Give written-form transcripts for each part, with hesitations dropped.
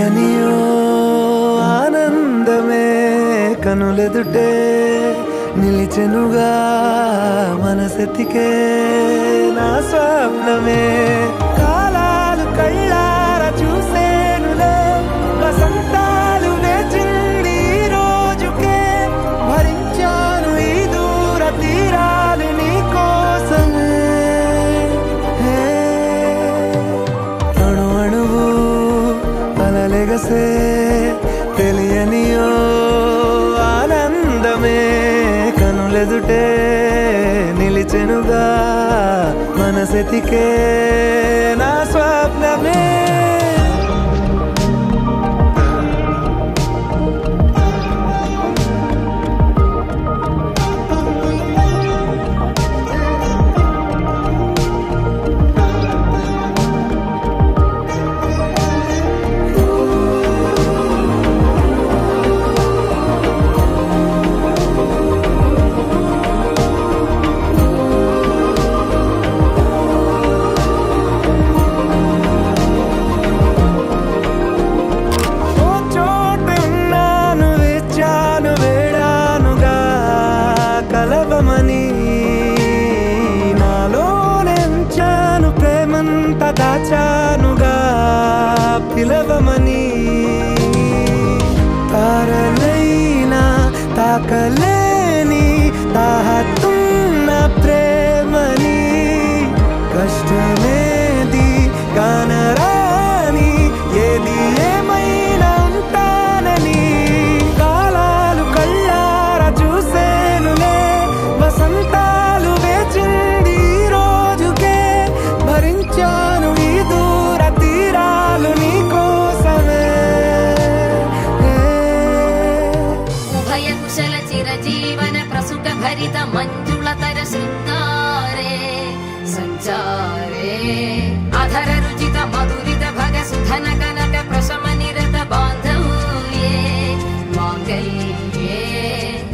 తెలియనియో ఆనందమే కనులెదుటే నిలిచెనుగా మనసెతికే నా స్వప్నమే కాలాలు కళ్ళార చూసేనులే వసంతాలు వేచింది ఈ రోజుకే భరించాను ఈ దూర తీరాలు నీ కోసమే అణు అణువు అలలెగసే తెలియనియో ఆనందమే కనులెదుటే నిలిచెనుగా మనసెతికే నా స్వప్నమే కలవమని నాలోనెంచాను ప్రేమంత దాచానుగా పిలవమని తారలైనా తాకలేని తాహతున్న ప్రేమని కష్టమేది కానరాని ఏది ఏమైనా ఉంటానని కాలాలు కళ్ళార చూసేనులే వసంతాలు వేచింది ఈ రోజుకే భరించాను ఈ దూర తీరాలు నీ కోసమే ఉభయ కుశల చిరజీవన ప్రసుట భరిత మంజుళతర శృంగారే సంచారే అధర రుచిత మధురిత భగ సుధన కనక ప్రశమ నిరత బాంధవ్యే మాంగళ్యే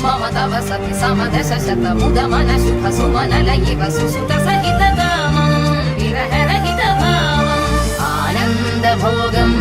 మమ తవ సతి సమదశ శత ముద మన శుభ సుమనల ఇవ సుసుత సహిత కామం విరహ రహిత భావం ఆనంద భోగం